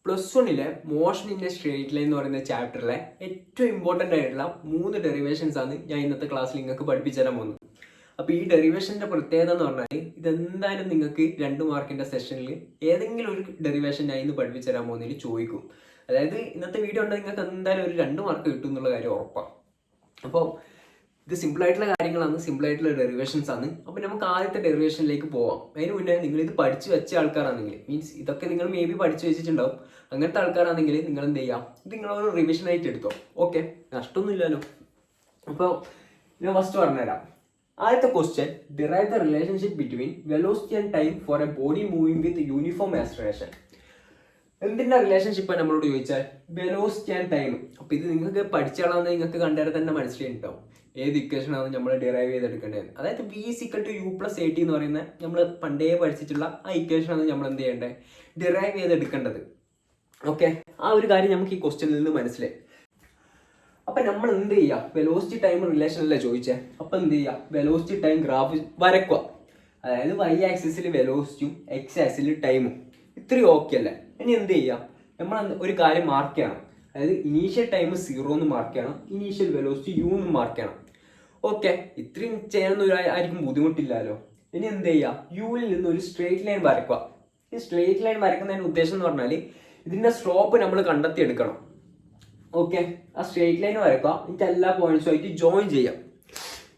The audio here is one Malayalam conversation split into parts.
+1 motion in A straight line എന്ന് പറയുന്ന ചാപ്റ്ററിലെ ഏറ്റവും ഇമ്പോർട്ടൻ്റ് ആയിട്ടുള്ള 3 ഡെറിവേഷൻസ് ആണ് ഞാൻ ഇന്നത്തെ ക്ലാസ്സിൽ നിങ്ങൾക്ക് പഠിപ്പിച്ചു തരാൻ പോകുന്നത്. അപ്പോൾ ഈ ഡെറിവേഷൻ്റെ പ്രത്യേകത എന്ന് പറഞ്ഞാൽ ഇതെന്തായാലും നിങ്ങൾക്ക് 2 മാർക്കിൻ്റെ സെഷനിൽ ഏതെങ്കിലും ഒരു ഡെറിവേഷൻ ഞാൻ ഇന്ന് പഠിപ്പിച്ചു തരാൻ പോകുന്നതിൽ ചോദിക്കും. അതായത് ഇന്നത്തെ വീഡിയോ ഉണ്ടെങ്കിൽ നിങ്ങൾക്ക് എന്തായാലും ഒരു 2 മാർക്ക് കിട്ടും എന്നുള്ള കാര്യം ഉറപ്പാണ്. അപ്പോൾ ഇത് സിമ്പിളായിട്ടുള്ള കാര്യങ്ങളാണ്, സിമ്പിളായിട്ടുള്ള ഡെറിവേഷൻസ് ആണ്. അപ്പോൾ നമുക്ക് ആദ്യത്തെ ഡെറിവേഷനിലേക്ക് പോവാം. അതിന് മുന്നേ നിങ്ങളിത് പഠിച്ചു വെച്ച ആൾക്കാരാണെങ്കിൽ, മീൻസ് ഇതൊക്കെ നിങ്ങൾ മേ ബി പഠിച്ചു വെച്ചിട്ടുണ്ടാവും, അങ്ങനത്തെ ആൾക്കാരാണെങ്കിൽ നിങ്ങൾ എന്ത് ചെയ്യാം, ഇത് നിങ്ങളൊരു റിവിഷനായിട്ട് എടുത്തോ. ഓക്കെ, നഷ്ടമൊന്നുമില്ലല്ലോ. അപ്പോൾ ഞാൻ ഫസ്റ്റ് പറഞ്ഞുതരാം. ആദ്യത്തെ question, derive the relationship between velocity and time for A body moving with uniform acceleration. എന്തിൻ്റെ റിലേഷൻഷിപ്പാണ് നമ്മളോട് ചോദിച്ചാൽ വെലോസിറ്റി ആൻഡ് ടൈം. അപ്പോൾ ഇത് നിങ്ങൾക്ക് പഠിച്ചാളാന്ന് നിങ്ങൾക്ക് കണ്ടാൽ തന്നെ മനസ്സിലായിട്ടുണ്ടാവും ഏത് ഇക്വേഷനാണ് നമ്മൾ ഡിറൈവ് ചെയ്തെടുക്കേണ്ടത്. അതായത് v = u+at എന്ന് പറയുന്ന നമ്മൾ പണ്ടേ പഠിച്ചിട്ടുള്ള ആ ഇക്വേഷനാണ് നമ്മൾ എന്ത് ചെയ്യേണ്ടത്, ഡിറൈവ് ചെയ്തെടുക്കേണ്ടത്. ഓക്കെ, ആ ഒരു കാര്യം നമുക്ക് ഈ ക്വസ്റ്റ്യനിൽ നിന്ന് മനസ്സിലായി. അപ്പം നമ്മൾ എന്ത് ചെയ്യുക, വെലോസിറ്റി ടൈം റിലേഷനല്ലേ ചോദിച്ചേ. അപ്പം എന്ത് ചെയ്യുക, വെലോസിറ്റി ടൈം ഗ്രാഫ് വരക്കുക. അതായത് y ആക്സിസിൽ വെലോസിറ്റിയും x ആക്സിസിൽ ടൈമും, ഇത്രയും ഓക്കെ അല്ലേ. ഇനി എന്ത് ചെയ്യുക, നമ്മൾ ഒരു കാര്യം മാർക്ക് ചെയ്യണം. അതായത് ഇനീഷ്യൽ ടൈം 0 എന്ന് മാർക്ക് ചെയ്യണം, ഇനീഷ്യൽ വെലോസിറ്റി u എന്ന് മാർക്ക് ചെയ്യണം. ഓക്കെ, ഇത്രയും ചെയ്യാനൊന്നും ആയിരിക്കും ബുദ്ധിമുട്ടില്ലല്ലോ. ഇനി എന്ത് ചെയ്യുക, യുവിൽ നിന്ന് ഒരു സ്ട്രേറ്റ് ലൈൻ വരയ്ക്കുക. ഈ സ്ട്രേറ്റ് ലൈൻ വരയ്ക്കുന്നതിന് ഉദ്ദേശം എന്ന് പറഞ്ഞാൽ ഇതിൻ്റെ സ്ലോപ്പ് നമ്മൾ കണ്ടെത്തിയെടുക്കണം. ഓക്കെ, ആ സ്ട്രേറ്റ് ലൈൻ വരയ്ക്കുക, എന്നിട്ട് എല്ലാ പോയിന്റ്സും ആയിട്ട് ജോയിൻ ചെയ്യാം.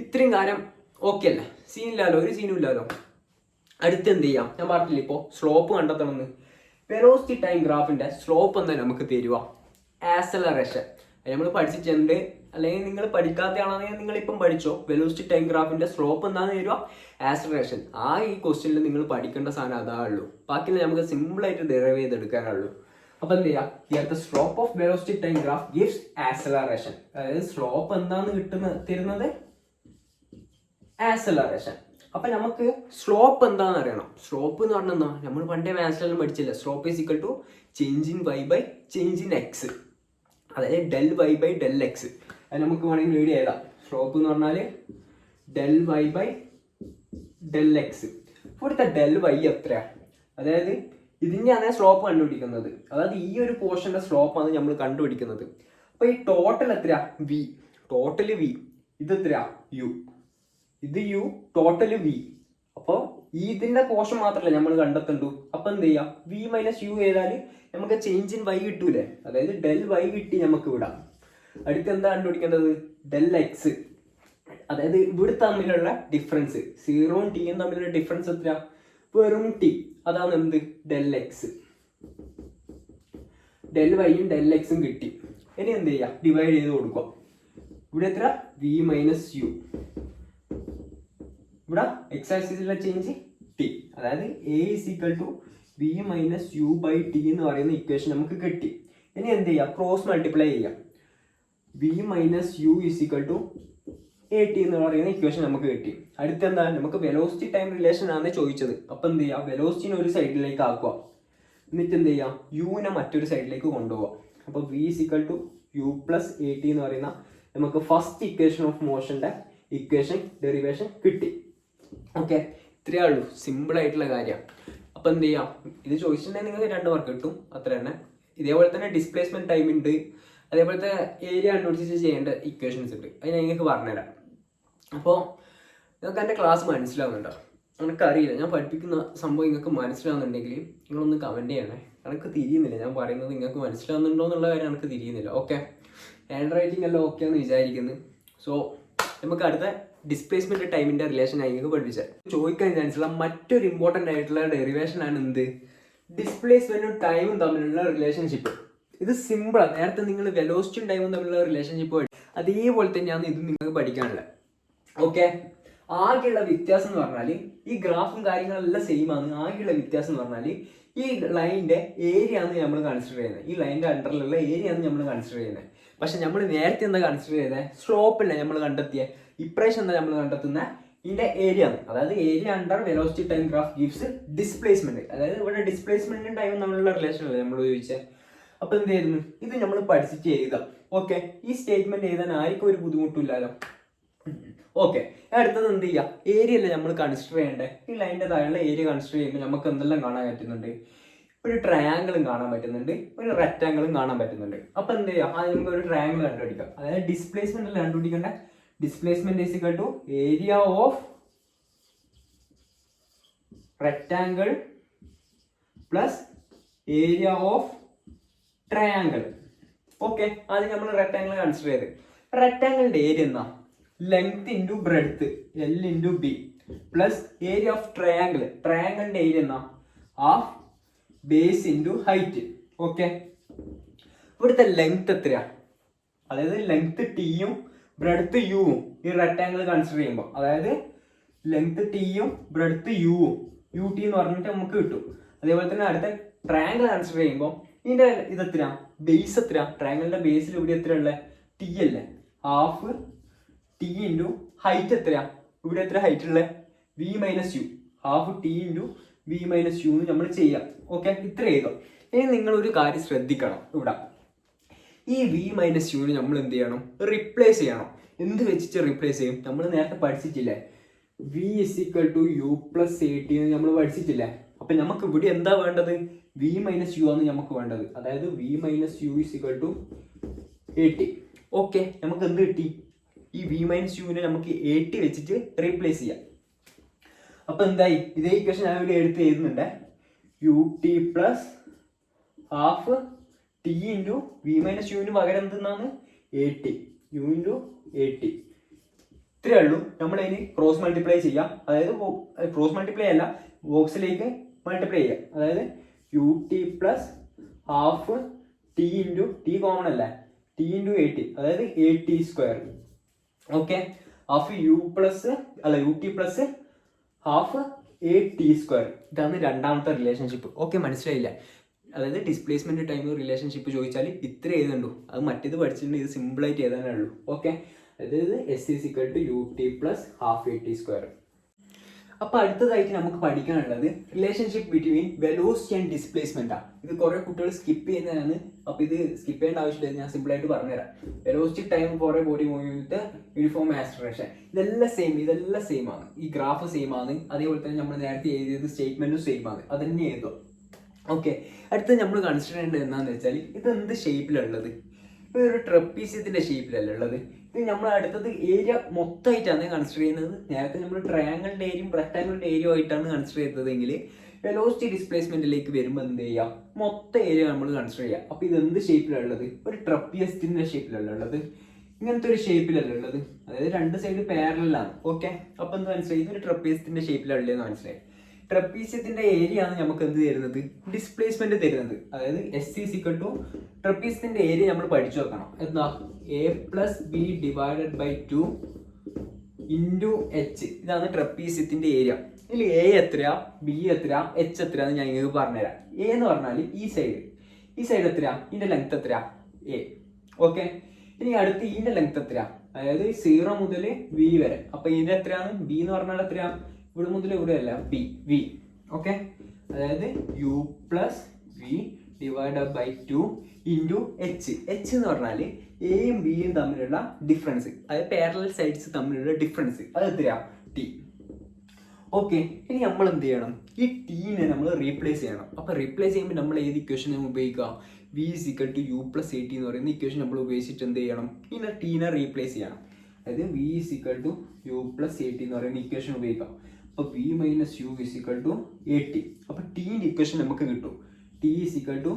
ഇത്രയും കാര്യം ഓക്കെ അല്ലേ, സീനില്ലല്ലോ, ഒരു സീനും ഇല്ലല്ലോ. അടുത്ത് എന്ത് ചെയ്യാം, ഞാൻ പറഞ്ഞില്ല ഇപ്പോൾ സ്ലോപ്പ് കണ്ടെത്തണമെന്ന്. വെലോസിറ്റി ടൈം ഗ്രാഫിൻ്റെ സ്ലോപ്പ് എന്താ നമുക്ക് തരുക, ആക്സലറേഷൻ. നമ്മൾ പഠിച്ചിട്ടുണ്ട്, അല്ലെങ്കിൽ നിങ്ങൾ പഠിക്കാത്ത ആളാണെങ്കിൽ നിങ്ങളിപ്പം പഠിച്ചോ. വെലോസിറ്റി ടൈം ഗ്രാഫിൻ്റെ സ്ലോപ്പ് എന്താണെന്ന് തരുക, ആക്സലറേഷൻ. ഈ ക്വസ്റ്റ്യനിൽ നിങ്ങൾ പഠിക്കേണ്ട സാധനം അതാ ഉള്ളൂ. ബാക്കിയുള്ള നമുക്ക് സിമ്പിളായിട്ട് ഡെറൈവ് ചെയ്തെടുക്കാനുള്ളൂ. അപ്പോൾ എന്ത് ചെയ്യുക, here the slope of velocity time graph gives acceleration. അതായത് സ്ലോപ്പ് എന്താണെന്ന് തരുന്നത് ആക്സലറേഷൻ. അപ്പം നമുക്ക് സ്ലോപ്പ് എന്താണെന്ന് അറിയണം. സ്ലോപ്പ് എന്ന് പറഞ്ഞാൽ എന്താ, നമ്മൾ പണ്ടേ മാത്സിലെല്ലാം പഠിച്ചില്ല. Slope = change in y by change in x. അതായത് del(y)/del(x). അത് നമുക്ക് വേണമെങ്കിൽ വീഡിയോ എഴുതാം. സ്ലോപ്പ് എന്ന് പറഞ്ഞാൽ del(y)/del(x). ഇവിടുത്തെ del(y) എത്രയാണ്, അതായത് ഇതിൻ്റെയാണ് സ്ലോപ്പ് കണ്ടുപിടിക്കുന്നത്. അതായത് ഈ ഒരു പോർഷൻ്റെ സ്ലോപ്പാണ് നമ്മൾ കണ്ടുപിടിക്കുന്നത്. അപ്പോൾ ഈ ടോട്ടൽ എത്രയാ, v. Total v. ഇത് എത്രയാ, u. ഇത് u, ടോട്ടൽ v. അപ്പോൾ ഇതിൻ്റെ പോർഷൻ മാത്രമല്ല നമ്മൾ കണ്ടെത്തണ്ടു. അപ്പം എന്ത് ചെയ്യാം, v - u ചെയ്താൽ നമുക്ക് ചേഞ്ച് ഇൻ y കിട്ടൂലേ. അതായത് del(y) കിട്ടി നമുക്ക് വിടാം. അടുത്ത് എന്താ കണ്ടുപിടിക്കേണ്ടത്, del(x). അതായത് ഇവിടെ തമ്മിലുള്ള ഡിഫറൻസ്, 0-ഉം t-യും തമ്മിലുള്ള ഡിഫറൻസ് എത്രയാ, വെറും t. അതാണ് എന്ത്, del(x). del(y)യും del(x)ഉം കിട്ടി. ഇനി എന്ത് ചെയ്യുക, ഡിവൈഡ് ചെയ്ത് കൊടുക്കുക. ഇവിടെ എത്ര, v - u. ഇവിടെ x ആക്സിസിലെ ചേഞ്ച് t. അതായത് a = v - u/t എന്ന് പറയുന്ന ഇക്വേഷൻ നമുക്ക് കിട്ടി. ഇനി എന്ത് ചെയ്യുക, ക്രോസ് മൾട്ടിപ്ലൈ ചെയ്യാം. v - u = at എന്ന് പറയുന്ന ഇക്വേഷൻ നമുക്ക് കിട്ടി. അടുത്ത് എന്താ, നമുക്ക് വെലോസിറ്റി ടൈം റിലേഷൻ ആണ് ചോദിച്ചത്. അപ്പം എന്ത് ചെയ്യുക, വെലോസിറ്റിനെ ഒരു സൈഡിലേക്ക് ആക്കുക. എന്നിട്ട് എന്ത് ചെയ്യാം, യുവിനെ മറ്റൊരു സൈഡിലേക്ക് കൊണ്ടുപോകാം. അപ്പോൾ v = u+at എന്ന് പറയുന്ന നമുക്ക് ഫസ്റ്റ് ഇക്വേഷൻ ഓഫ് മോഷൻ്റെ ഇക്വേഷൻ ഡെറിവേഷൻ കിട്ടി. ഓക്കെ, ഇത്രയേ ഉള്ളൂ, സിമ്പിളായിട്ടുള്ള കാര്യമാണ്. അപ്പോൾ എന്ത് ചെയ്യാം, ഇത് ചോദിച്ചിട്ടുണ്ടെങ്കിൽ നിങ്ങൾക്ക് 2 മാർക്ക് കിട്ടും, അത്ര തന്നെ. ഇതേപോലെ തന്നെ ഡിസ്പ്ലേസ്മെൻറ്റ് ടൈം ഉണ്ട്, അതേപോലത്തെ ഏരിയ കണ്ടുപിടിച്ച് ചെയ്യേണ്ട ഇക്വേഷൻസ് ഉണ്ട്. അത് ഞാൻ നിങ്ങൾക്ക് പറഞ്ഞുതരാം. അപ്പോൾ നിങ്ങൾക്ക് എൻ്റെ ക്ലാസ് മനസ്സിലാവുന്നുണ്ടോ, എനിക്കറിയില്ല. ഞാൻ പഠിപ്പിക്കുന്ന സംഭവം നിങ്ങൾക്ക് മനസ്സിലാവുന്നുണ്ടെങ്കിൽ നിങ്ങളൊന്ന് കമൻറ്റ് ചെയ്യണേ. എനിക്ക് തിരിയുന്നില്ല, ഞാൻ പറയുന്നത് നിങ്ങൾക്ക് മനസ്സിലാവുന്നുണ്ടോ എന്നുള്ള കാര്യം എനിക്ക് തിരിയുന്നില്ല. ഓക്കെ, ഹാൻഡ് റൈറ്റിംഗ് എല്ലാം ഓക്കെ എന്ന് വിചാരിക്കുന്നു. സോ നമുക്ക് അടുത്ത ഡിസ്പ്ലേസ്മെൻറ്റ് ടൈമിൻ്റെ റിലേഷൻ ആയിരിക്കും പഠിപ്പിച്ചത്. ചോദിക്കാൻ ചാൻസുള്ള മറ്റൊരു ഇമ്പോർട്ടൻ്റ് ആയിട്ടുള്ള ഡെറിവേഷനാണ് എന്ത്, ഡിസ്പ്ലേസ്മെൻറ്റും ടൈമും തമ്മിലുള്ള റിലേഷൻഷിപ്പ്. ഇത് സിമ്പിളാണ്. നേരത്തെ നിങ്ങൾ വെലോസിറ്റിയും ടൈമും തമ്മിലുള്ള റിലേഷൻഷിപ്പ് അതേപോലെ തന്നെയാണ് ഇത് നിങ്ങൾക്ക് പഠിക്കാനുള്ളത്. ഓക്കെ, ആകെയുള്ള വ്യത്യാസം എന്ന് പറഞ്ഞാൽ ഈ ഗ്രാഫും കാര്യങ്ങളെല്ലാം സെയിം ആണ്. ആകെയുള്ള വ്യത്യാസം എന്ന് പറഞ്ഞാൽ ഈ ലൈനിൻ്റെ ഏരിയ ആണ് നമ്മൾ കൺസിഡർ ചെയ്യുന്നത്. ഈ ലൈനിൻ്റെ അണ്ടറിലുള്ള ഏരിയ ആണ് നമ്മൾ കൺസിഡർ ചെയ്യുന്നത്. പക്ഷെ നമ്മൾ നേരത്തെ എന്താ കൺസിഡർ ചെയ്തത്, സ്ലോപ്പല്ലേ നമ്മൾ കണ്ടെത്തിയ. ഇപ്രാവശ്യം എന്താ നമ്മൾ കണ്ടെത്തുന്ന ഇതിൻ്റെ ഏരിയ ആണ്. അതായത് area under velocity time graph gives displacement. അതായത് ഇവിടെ ഡിസ്പ്ലേസ്മെന്റും ടൈമും തമ്മിലുള്ള റിലേഷൻ അല്ലേ നമ്മൾ ചോദിച്ചത്. അപ്പോൾ എന്ത് ചെയ്യുന്നു, ഇത് നമ്മൾ പഠിച്ചിട്ട് എഴുതാം. ഓക്കെ, ഈ സ്റ്റേറ്റ്മെന്റ് എഴുതാൻ ആർക്കും ഒരു ബുദ്ധിമുട്ടില്ലല്ലോ. ഓക്കെ, അടുത്തത് എന്ത് ചെയ്യുക, ഏരിയ അല്ലേ നമ്മൾ കൺസിഡർ ചെയ്യേണ്ടത്. ഈ ലൈനിൻ്റെ താഴെയുള്ള ഏരിയ കൺസിഡർ ചെയ്യുമ്പോൾ നമുക്ക് എന്തെല്ലാം കാണാൻ പറ്റുന്നുണ്ട്, ഒരു ട്രയാങ്കിളും കാണാൻ പറ്റുന്നുണ്ട്, ഒരു റെക്റ്റാങ്കിളും കാണാൻ പറ്റുന്നുണ്ട്. അപ്പൊ എന്ത് ചെയ്യാം, ആദ്യം നമുക്ക് ഒരു ട്രയാങ്കിൾ കണ്ടുപിടിക്കാം. അതായത് ഡിസ്പ്ലേസ്മെന്റ് കണ്ടുപിടിക്കേണ്ട. Displacement is equal to area of rectangle plus area of triangle. Okay, ആദ്യം നമ്മൾ റെക്റ്റാങ്കിൾ കൺസിഡർ ചെയ്ത്. റെക്റ്റാങ്കിളിന്റെ ഏരിയ എന്നാ length into breadth L into B plus area of triangle. ട്രയാങ്കിളിന്റെ ഏരിയ എന്നാ half base into height. Okay, ഇവിടുത്തെ ലെങ്ത് എത്രയാ? അതായത് ലെങ്ത് ടിയും ബ്രെഡ്ത്ത് യുവും ഈ റെക്റ്റാങ്കിൾ കൺസിഡർ ചെയ്യുമ്പോൾ, അതായത് ലെങ്ത് ടിയും ബ്രെഡ്ത്ത് യുവും യു ടി എന്ന് പറഞ്ഞിട്ട് നമുക്ക് കിട്ടും. അതേപോലെ തന്നെ അടുത്ത ട്രയാങ്കിൾ കൺസിഡർ ചെയ്യുമ്പോൾ ഇതിന്റെ ഇതെത്ര, ബേസ് എത്ര? ട്രയാങ്കിളിന്റെ ബേസിൽ ഇവിടെ എത്ര ഉള്ളത്? ടി അല്ലേ, ഹാഫ് ടി ഇൻറ്റു ഹൈറ്റ് എത്രയാ? ഇവിടെ എത്ര ഹൈറ്റ് ഉള്ളത്? V minus U. Half T into V minus U എന്ന് നമ്മൾ ചെയ്യാം. ഓക്കെ, ഇത്ര എഴുതാം. ഇനി നിങ്ങൾ ഒരു കാര്യം ശ്രദ്ധിക്കണം. ഇവിടെ ഈ വി മൈനസ് യുവിന് നമ്മൾ എന്ത് ചെയ്യണം? റീപ്ലേസ് ചെയ്യണം. എന്ത് വെച്ചിട്ട് റീപ്ലേസ് ചെയ്യും? നമ്മൾ നേരത്തെ പഠിച്ചിട്ടില്ലേ, v is equal to U plus A T എന്ന് നമ്മൾ പഠിച്ചിട്ടില്ലേ? അപ്പൊ നമുക്ക് ഇവിടെ എന്താ വേണ്ടത്? വി മൈനസ് യു ആണ് നമുക്ക് വേണ്ടത്. അതായത് V minus U is equal to A T. Okay, നമുക്ക് എന്ത് കിട്ടി? ഈ വി മൈനസ് യുവിനെ നമുക്ക് എ ടി വെച്ചിട്ട് റീപ്ലേസ് ചെയ്യാം. അപ്പൊ എന്തായി? ഇതേ ഇക്വേഷൻ ഞാൻ ഇവിടെ എടുത്ത് എഴുതുന്നുണ്ട്. U T plus half T into V minus യുവിന് പകരം എന്തെന്നാണ്? A t. U into a t. ഇത്രയേ ഉള്ളൂ. നമ്മൾ അതിന് ക്രോസ് മൾട്ടിപ്ലൈ ചെയ്യാം. അതായത് ക്രോസ് മൾട്ടിപ്ലൈ അല്ല, ബോക്സിലേക്ക് മൾട്ടിപ്ലൈ ചെയ്യാം. അതായത് u T plus half T into t common അല്ലേ, ടി ഇൻറ്റു എ ടി, അതായത് a T square. Okay, half u plus അല്ല u T plus half A T square. ഇതാണ് രണ്ടാമത്തെ റിലേഷൻഷിപ്പ്. ഓക്കെ, മനസ്സിലായില്ല? അതായത് ഡിസ്പ്ലേസ്മെന്റ് ടൈം റിലേഷൻഷിപ്പ് ചോദിച്ചാൽ ഇത്ര എഴുതണ്ടു. അത് മറ്റേത് പഠിച്ചിട്ടുണ്ട്, ഇത് സിമ്പിളായിട്ട് എഴുതാനേ ഉള്ളൂ. ഓക്കെ, അതായത് S is equal to U T plus half A T square. അപ്പൊ അടുത്തതായിട്ട് നമുക്ക് പഠിക്കാനുള്ളത് relationship between velocity and displacement ആണ്. ഇത് കുറെ കുട്ടികൾ സ്കിപ്പ് ചെയ്യുന്നതാണ്. അപ്പൊ ഇത് സ്കിപ്പ് ചെയ്യേണ്ട ആവശ്യമില്ല, ഞാൻ സിമ്പിൾ ആയിട്ട് പറഞ്ഞുതരാം. Velocity time for A body moving with uniform acceleration, ഇതെല്ലാം സെയിം ആണ്. ഈ ഗ്രാഫ് സെയിം ആണ്. അതേപോലെ തന്നെ നമ്മൾ നേരത്തെ എഴുതിയത് സ്റ്റേറ്റ്മെന്റും സെയിം ആണ്. അതന്നെ എഴുതുക. ഓക്കെ, അടുത്ത് നമ്മൾ കൺസിഡർ ചെയ്യേണ്ടത് എന്താണെന്ന് വെച്ചാൽ ഇത് എന്ത് ഷേപ്പിലുള്ളത്? ഒരു ട്രപ്പീസിയത്തിന്റെ ഷേപ്പിലല്ല ഉള്ളത്. ഇത് നമ്മൾ അടുത്തത് ഏരിയ മൊത്തമായിട്ടാണ് കൺസിഡർ ചെയ്യുന്നത്. നേരത്തെ നമ്മൾ ട്രയാങ്കിളിന്റെ ഏരിയയും റെക്ടാങ്കിളിന്റെ ഏരിയ ആയിട്ടാണ് കൺസിഡർ ചെയ്തതെങ്കിൽ വെലോസിറ്റി ഡിസ്പ്ലേസ്മെന്റിലേക്ക് വരുമ്പോൾ എന്ത് ചെയ്യുക? മൊത്തം ഏരിയ നമ്മൾ കൺസിഡർ ചെയ്യുക. അപ്പൊ ഇത് എന്ത് ഷേപ്പിലുള്ളത്? ഒരു ട്രപ്പീസിയത്തിന്റെ ഷേപ്പിലല്ല ഉള്ളത്, ഇങ്ങനത്തെ ഒരു ഷേപ്പിലല്ല ഉള്ളത്. അതായത് രണ്ട് സൈഡ് പാരലലാണ്. ഓക്കെ, അപ്പൊ എന്ത് മനസ്സിലായി? ഒരു ട്രപ്പീസിയത്തിന്റെ ഷേപ്പിലുള്ളതെന്ന് മനസ്സിലായി. ട്രപ്പീസിയത്തിന്റെ ഏരിയ ആണ് നമുക്ക് എന്ത് തരുന്നത്? ഡിസ്പ്ലേസ്മെന്റ് തരുന്നത്. അതായത് എസ് ഈസ് ഈക്വൽ ടു ട്രപ്പീസിയത്തിന്റെ ഏരിയ നമ്മൾ പഠിച്ചു വെക്കണം. എന്താ? A plus b divided by 2 into h. ഇതാണ് ട്രപ്പീസിയത്തിന്റെ ഏരിയ. ഇതിൽ എ എത്രയാ, ബി എത്രയാ, എച്ച് എത്രയാന്ന് ഞാൻ നിങ്ങൾക്ക് പറഞ്ഞുതരാം. എ എന്ന് പറഞ്ഞാൽ ഈ സൈഡ് എത്രയാ? ഇതിന്റെ ലെങ്ത് എത്രയാ? എ. ഓക്കെ, ഇനി അടുത്ത് ഇതിന്റെ ലെങ്ത് എത്രയാ? അതായത് 0 മുതൽ വി വരെ. അപ്പൊ ഇതിന്റെ എത്രയാണ്? ബി എന്ന് പറഞ്ഞാൽ എത്രയാ? ഇവിടെ മുതൽ ഇവിടെ അല്ല, ബി വി. ഓക്കെ, അതായത് U plus V divide by 2 into H. H എന്ന് പറഞ്ഞാൽ എയും ബിയും തമ്മിലുള്ള ഡിഫറൻസ്, അതായത് പാരലൽ സൈഡ്സ് തമ്മിലുള്ള ഡിഫറൻസ്. അത് എത്രയാ? ടി. ഓക്കെ, ഇനി നമ്മൾ എന്ത് ചെയ്യണം? ഈ ടീനെ നമ്മൾ റീപ്ലേസ് ചെയ്യണം. അപ്പൊ റീപ്ലേസ് ചെയ്യുമ്പോൾ നമ്മൾ ഏത് ഇക്വേഷൻ ഉപയോഗിക്കുക? V is equal to U plus A T എന്ന് പറയുന്ന ഇക്വേഷൻ നമ്മൾ ഉപയോഗിച്ചിട്ട് എന്ത് ചെയ്യണം? ഇതിനെ ടീനെ റീപ്ലേസ് ചെയ്യണം. അതായത് V is equal to U plus A T എന്ന് പറയുന്ന ഇക്വേഷൻ ഉപയോഗിക്കാം. അപ്പൊ V minus U is equal to A T. അപ്പൊ ടീന്റെ ഇക്വേഷൻ നമുക്ക് കിട്ടും. T is equal to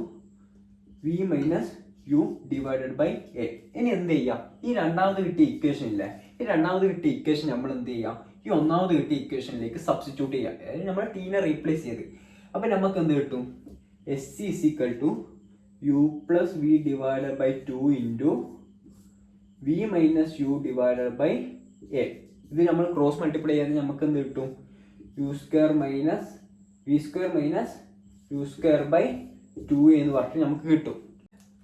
V minus U divided by A. ഇനി എന്ത് ചെയ്യാം? ഈ രണ്ടാമത് കിട്ടിയ ഇക്വേഷൻ ഇല്ലേ, ഈ രണ്ടാമത് കിട്ടിയ ഇക്വേഷൻ നമ്മൾ എന്ത് ചെയ്യാം? ഈ ഒന്നാമത് കിട്ടിയ ഇക്വേഷനിലേക്ക് സബ്സ്റ്റിറ്റ്യൂട്ട് ചെയ്യാം. അതായത് നമ്മൾ ടീനെ റീപ്ലേസ് ചെയ്ത്. അപ്പൊ നമുക്ക് എന്ത് കിട്ടും? S is equal to U plus V divided by 2 into V minus U divided by A. ഇത് നമ്മൾ ക്രോസ് മൾട്ടിപ്ലൈ ചെയ്യാൻ നമുക്ക് എന്ത് കിട്ടും? U square minus V square minus U square by 2 എന്ന് പറഞ്ഞിട്ട് നമുക്ക് കിട്ടും.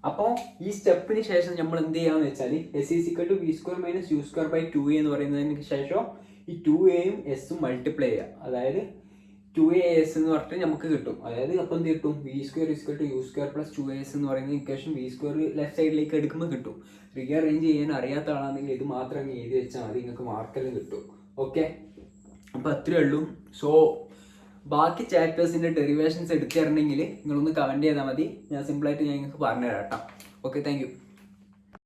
അപ്പോൾ ഈ സ്റ്റെപ്പിന് ശേഷം നമ്മൾ എന്ത് ചെയ്യാന്ന് വെച്ചാൽ S is equal to V square minus U square by 2 എന്ന് പറയുന്നതിന് ശേഷം ഈ 2a-യും എസും മൾട്ടിപ്ലൈ ചെയ്യുക. അതായത് 2as എന്ന് പറഞ്ഞിട്ട് നമുക്ക് കിട്ടും. അതായത് അപ്പം എന്ത് കിട്ടും? V square equal to U square plus 2as എന്ന് പറയുന്ന ഇക്വേഷൻ വി സ്ക്വയർ ലെഫ്റ്റ് സൈഡിലേക്ക് എടുക്കുമ്പോൾ കിട്ടും. റീഅറേഞ്ച് ചെയ്യാൻ അറിയാത്ത ആളാണെങ്കിൽ ഇത് മാത്രം എഴുതി വെച്ചാൽ മതി, നിങ്ങൾക്ക് മാർക്കെല്ലാം കിട്ടും. ഓക്കെ, അപ്പം അത്രയേ ഉള്ളൂ. സോ ബാക്കി ചാപ്റ്റേഴ്സിന്റെ ഡെറിവേഷൻസ് എടുത്തു തരണമെങ്കിൽ നിങ്ങളൊന്ന് കമന്റ് ചെയ്താൽ മതി. ഞാൻ സിമ്പിളായിട്ട് ഞാൻ നിങ്ങൾക്ക് പറഞ്ഞു തരാം കേട്ടോ. Okay, thank you.